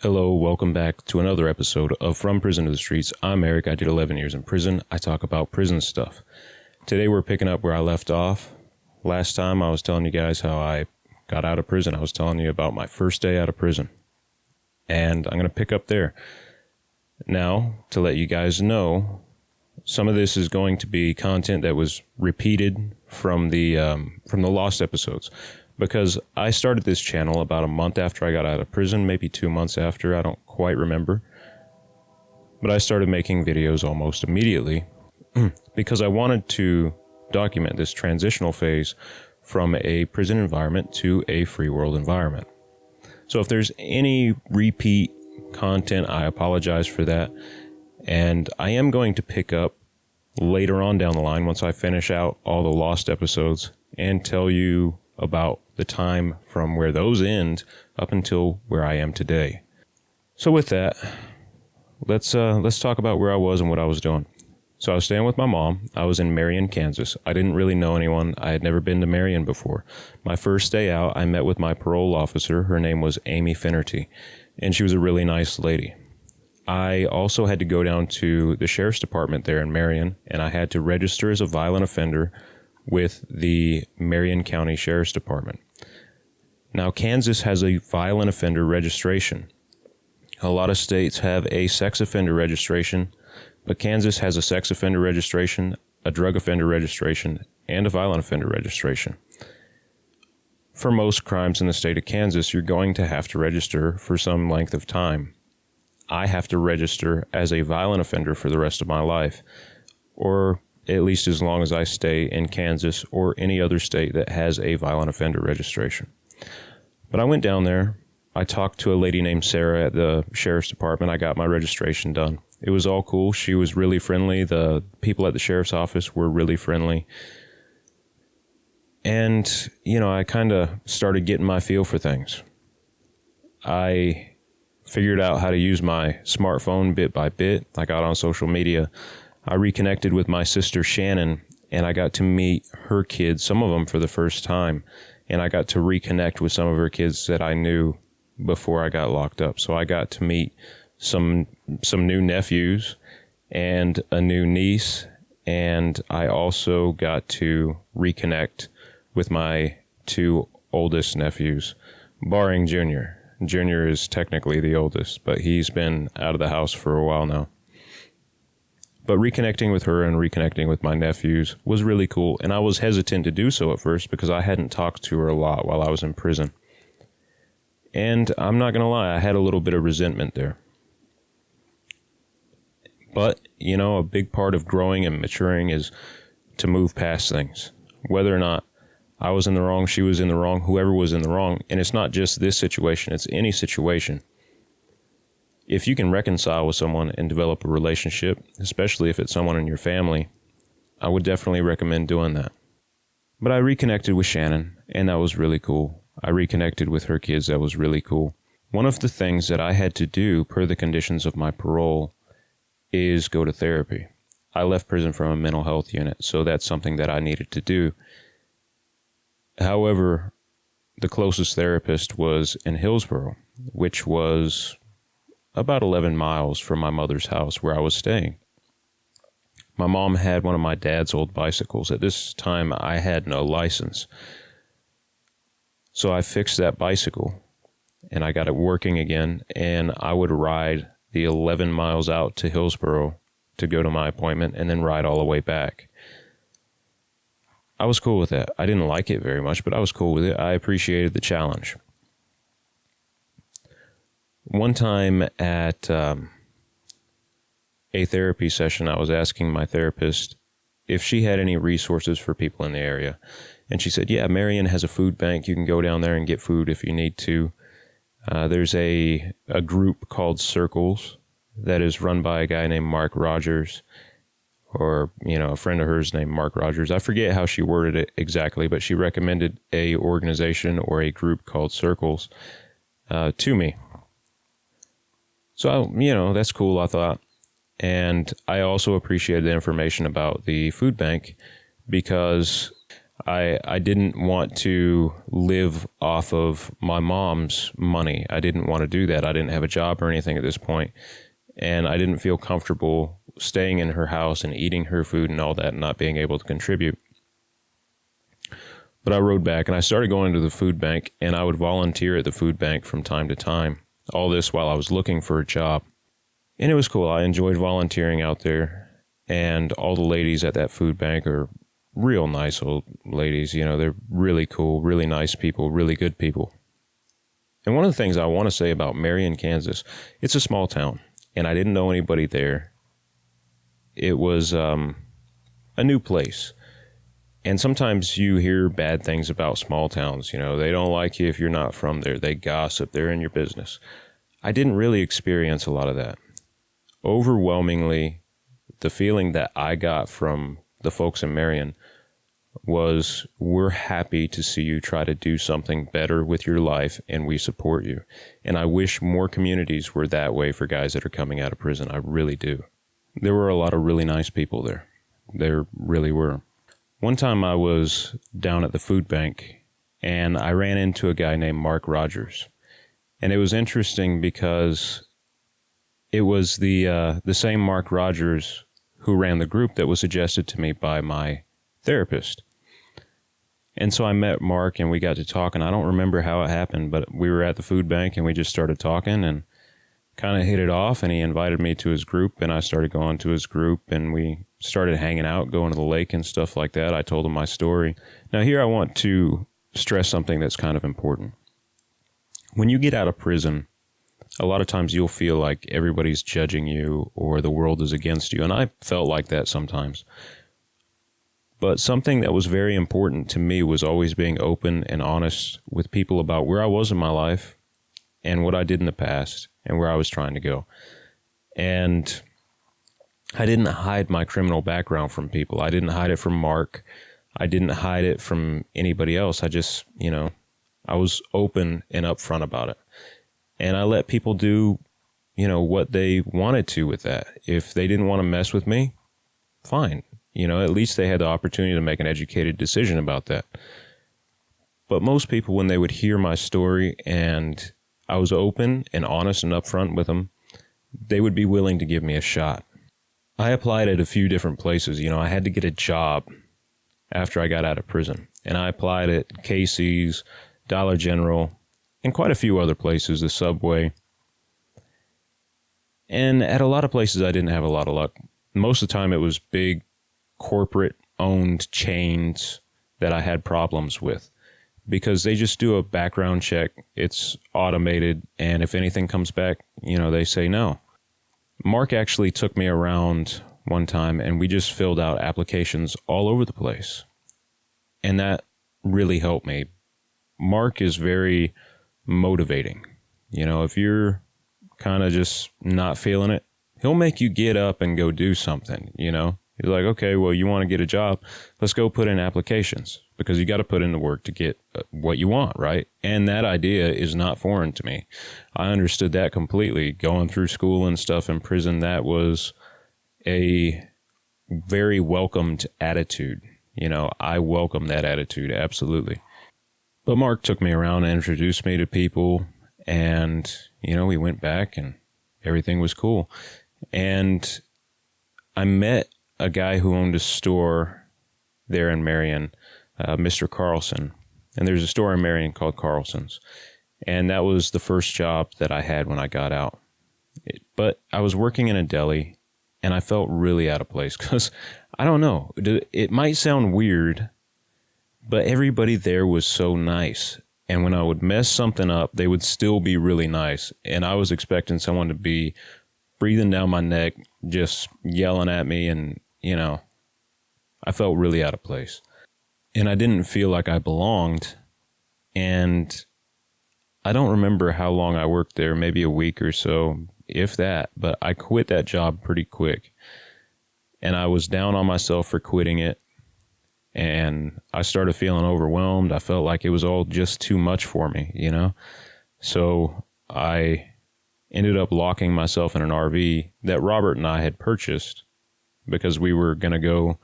Hello, welcome back to another episode of From Prison to the Streets. I'm Eric. I did 11 years in prison. I talk about prison stuff. Today we're picking up where I left off. Last time I was telling you guys how I got out of prison. I was telling you about my first day out of prison. And I'm going to pick up there. Now, to let you guys know, some of this is going to be content that was repeated from the lost episodes. Because I started this channel about a month after I got out of prison, maybe 2 months after, I don't quite remember. But I started making videos almost immediately because I wanted to document this transitional phase from a prison environment to a free world environment. So if there's any repeat content, I apologize for that. And I am going to pick up later on down the line once I finish out all the lost episodes and tell you about the time from where those end up until where I am today. So with that, let's talk about where I was and what I was doing. So I was staying with my mom. I was in Marion, Kansas. I didn't really know anyone. I had never been to Marion before. My first day out, I met with my parole officer. Her name was Amy Finnerty, and she was a really nice lady. I also had to go down to the sheriff's department there in Marion, and I had to register as a violent offender with the Marion County Sheriff's Department. Now, Kansas has a violent offender registration. A lot of states have a sex offender registration, but Kansas has a sex offender registration, a drug offender registration, and a violent offender registration. For most crimes in the state of Kansas, you're going to have to register for some length of time. I have to register as a violent offender for the rest of my life, or at least as long as I stay in Kansas or any other state that has a violent offender registration. But I went down there. I talked to a lady named Sarah at the sheriff's department. I got my registration done. It was all cool. She was really friendly. The people at the sheriff's office were really friendly. And, I kind of started getting my feel for things. I figured out how to use my smartphone bit by bit. I got on social media. I reconnected with my sister Shannon, and I got to meet her kids, some of them for the first time, and I got to reconnect with some of her kids that I knew before I got locked up. So I got to meet some new nephews and a new niece, and I also got to reconnect with my two oldest nephews, barring Junior. Junior is technically the oldest, but he's been out of the house for a while now. But reconnecting with her and reconnecting with my nephews was really cool. And I was hesitant to do so at first because I hadn't talked to her a lot while I was in prison. And I'm not going to lie, I had a little bit of resentment there. But, a big part of growing and maturing is to move past things. Whether or not I was in the wrong, she was in the wrong, whoever was in the wrong. And it's not just this situation, it's any situation. If you can reconcile with someone and develop a relationship, especially if it's someone in your family, I would definitely recommend doing that. But I reconnected with Shannon, and that was really cool. I reconnected with her kids. That was really cool. One of the things that I had to do per the conditions of my parole is go to therapy. I left prison from a mental health unit, so that's something that I needed to do. However, the closest therapist was in Hillsborough, which was about 11 miles from my mother's house where I was staying. My mom had one of my dad's old bicycles. At this time, I had no license. So I fixed that bicycle, and I got it working again, and I would ride the 11 miles out to Hillsborough to go to my appointment and then ride all the way back. I was cool with that. I didn't like it very much, but I was cool with it. I appreciated the challenge. One time at a therapy session, I was asking my therapist if she had any resources for people in the area. And she said, yeah, Marion has a food bank. You can go down there and get food if you need to. There's a group called Circles that is run by a guy named Mark Rogers, or, a friend of hers named Mark Rogers. I forget how she worded it exactly, but she recommended a organization or a group called Circles to me. So, that's cool, I thought. And I also appreciated the information about the food bank because I didn't want to live off of my mom's money. I didn't want to do that. I didn't have a job or anything at this point, and I didn't feel comfortable staying in her house and eating her food and all that and not being able to contribute. But I rode back and I started going to the food bank, and I would volunteer at the food bank from time to time. All this while I was looking for a job. And it was cool. I enjoyed volunteering out there, and all the ladies at that food bank are real nice old ladies. You know, they're really cool, really nice people, really good people. And one of the things I want to say about Marion, Kansas, it's a small town, and I didn't know anybody there. It was a new place. And sometimes you hear bad things about small towns. You know, they don't like you if you're not from there. They gossip. They're in your business. I didn't really experience a lot of that. Overwhelmingly, the feeling that I got from the folks in Marion was, we're happy to see you try to do something better with your life, and we support you. And I wish more communities were that way for guys that are coming out of prison. I really do. There were a lot of really nice people there. There really were. One time I was down at the food bank, and I ran into a guy named Mark Rogers. And it was interesting because it was the same Mark Rogers who ran the group that was suggested to me by my therapist. And so I met Mark, and we got to talking. I don't remember how it happened, but we were at the food bank, and we just started talking and kind of hit it off, and he invited me to his group, and I started going to his group, and we started hanging out, going to the lake and stuff like that. I told him my story. Now here I want to stress something that's kind of important. When you get out of prison, a lot of times you'll feel like everybody's judging you or the world is against you, and I felt like that sometimes. But something that was very important to me was always being open and honest with people about where I was in my life and what I did in the past and where I was trying to go. And I didn't hide my criminal background from people. I didn't hide it from Mark. I didn't hide it from anybody else. I just, I was open and upfront about it. And I let people do, what they wanted to with that. If they didn't want to mess with me, fine. At least they had the opportunity to make an educated decision about that. But most people, when they would hear my story and I was open and honest and upfront with them, they would be willing to give me a shot. I applied at a few different places. I had to get a job after I got out of prison. And I applied at Casey's, Dollar General, and quite a few other places, the Subway. And at a lot of places, I didn't have a lot of luck. Most of the time, it was big corporate-owned chains that I had problems with, because they just do a background check. It's automated, and if anything comes back, they say no. Mark actually took me around one time, and we just filled out applications all over the place. And that really helped me. Mark is very motivating. If you're kind of just not feeling it, he'll make you get up and go do something, He's like, okay, well, you want to get a job? Let's go put in applications, because you got to put in the work to get what you want, right? And that idea is not foreign to me. I understood that completely. Going through school and stuff in prison, that was a very welcomed attitude. I welcome that attitude, absolutely. But Mark took me around and introduced me to people, and, we went back and everything was cool. And I met a guy who owned a store there in Marion, Mr. Carlson. And there's a store in Marion called Carlson's. And that was the first job that I had when I got out. But I was working in a deli, and I felt really out of place because, I don't know, it might sound weird, but everybody there was so nice. And when I would mess something up, they would still be really nice. And I was expecting someone to be breathing down my neck, just yelling at me, and I felt really out of place. And I didn't feel like I belonged. And I don't remember how long I worked there, maybe a week or so, if that. But I quit that job pretty quick. And I was down on myself for quitting it. And I started feeling overwhelmed. I felt like it was all just too much for me, So I ended up locking myself in an RV that Robert and I had purchased, because we were going to go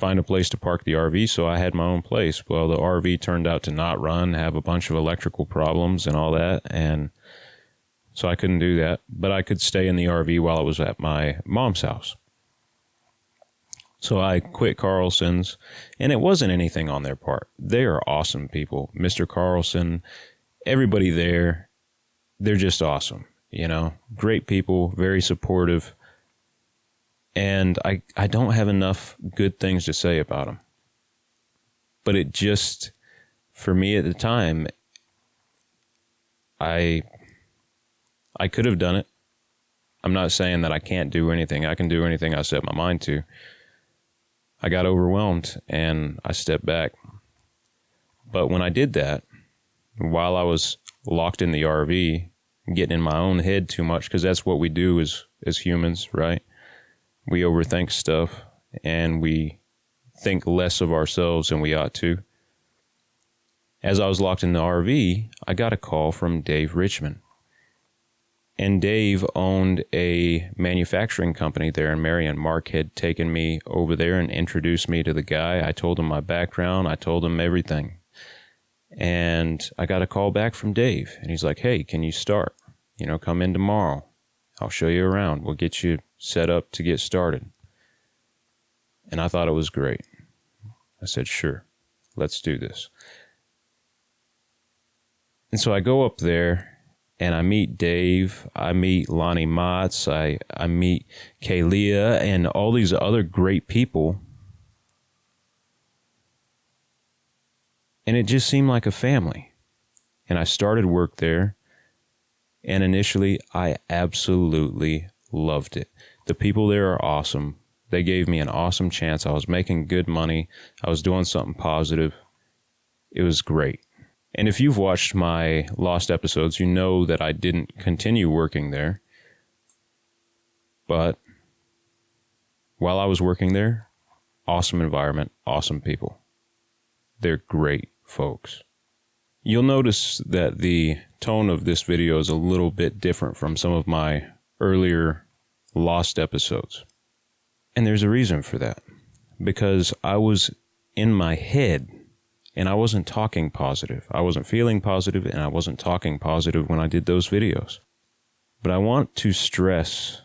find a place to park the RV, so I had my own place. Well, the RV turned out to not run, have a bunch of electrical problems and all that, and so I couldn't do that. But I could stay in the RV while I was at my mom's house. So I quit Carlson's, and it wasn't anything on their part. They are awesome people. Mr. Carlson, everybody there, they're just awesome, you know, great people, very supportive. And I don't have enough good things to say about them. But it just, for me at the time, I could have done it. I'm not saying that I can't do anything. I can do anything I set my mind to. I got overwhelmed and I stepped back. But when I did that, while I was locked in the RV, getting in my own head too much, because that's what we do as humans, right? We overthink stuff and we think less of ourselves than we ought to. As I was locked in the RV, I got a call from Dave Richmond. And Dave owned a manufacturing company there in Marion. Mark had taken me over there and introduced me to the guy. I told him my background. I told him everything. And I got a call back from Dave. And he's like, hey, can you start? You know, come in tomorrow. I'll show you around. We'll get you set up to get started. And I thought it was great. I said, sure, let's do this. And so I go up there. And I meet Dave, I meet Lonnie Matz, I meet Kayleah, and all these other great people. And it just seemed like a family. And I started work there. And initially, I absolutely loved it. The people there are awesome. They gave me an awesome chance. I was making good money. I was doing something positive. It was great. And if you've watched my lost episodes, you know that I didn't continue working there. But while I was working there, awesome environment, awesome people. They're great folks. You'll notice that the tone of this video is a little bit different from some of my earlier lost episodes. And there's a reason for that. Because I was in my head. And I wasn't talking positive. I wasn't feeling positive, and I wasn't talking positive when I did those videos. But I want to stress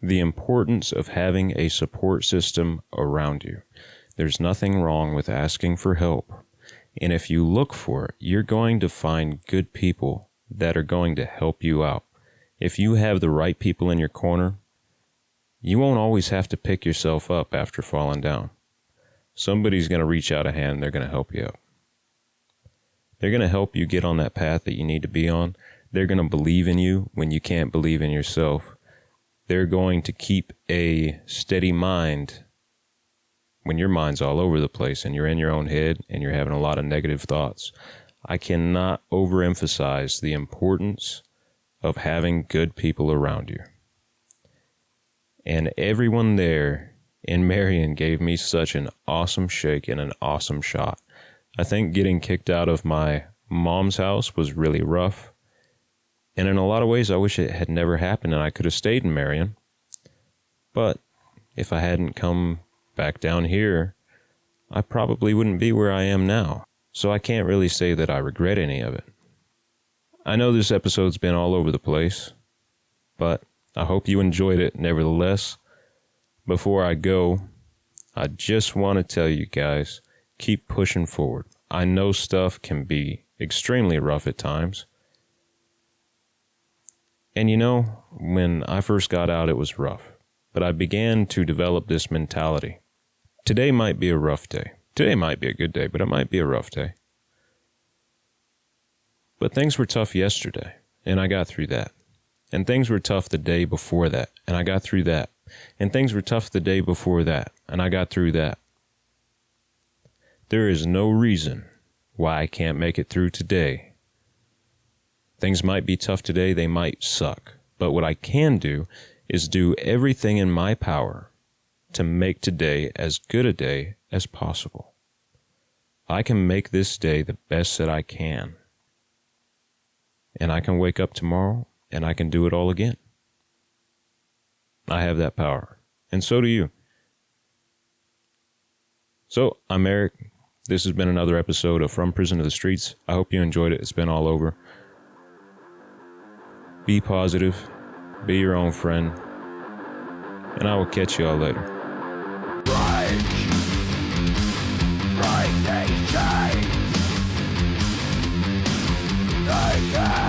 the importance of having a support system around you. There's nothing wrong with asking for help. And if you look for it, you're going to find good people that are going to help you out. If you have the right people in your corner, you won't always have to pick yourself up after falling down. Somebody's going to reach out a hand and they're going to help you out. They're going to help you get on that path that you need to be on. They're going to believe in you when you can't believe in yourself. They're going to keep a steady mind when your mind's all over the place and you're in your own head and you're having a lot of negative thoughts. I cannot overemphasize the importance of having good people around you. And everyone there in Marion gave me such an awesome shake and an awesome shot. I think getting kicked out of my mom's house was really rough. And in a lot of ways, I wish it had never happened and I could have stayed in Marion. But if I hadn't come back down here, I probably wouldn't be where I am now. So I can't really say that I regret any of it. I know this episode's been all over the place, but I hope you enjoyed it nevertheless. Before I go, I just want to tell you guys, keep pushing forward. I know stuff can be extremely rough at times. And you know, when I first got out, it was rough. But I began to develop this mentality. Today might be a rough day. Today might be a good day, but it might be a rough day. But things were tough yesterday, and I got through that. And things were tough the day before that, and I got through that. And things were tough the day before that, and I got through that. There is no reason why I can't make it through today. Things might be tough today, they might suck. But what I can do is do everything in my power to make today as good a day as possible. I can make this day the best that I can. And I can wake up tomorrow, and I can do it all again. I have that power, and so do you. So, I'm Eric. This has been another episode of From Prison to the Streets. I hope you enjoyed it. It's been all over. Be positive. Be your own friend. And I will catch y'all later. Right things change. They can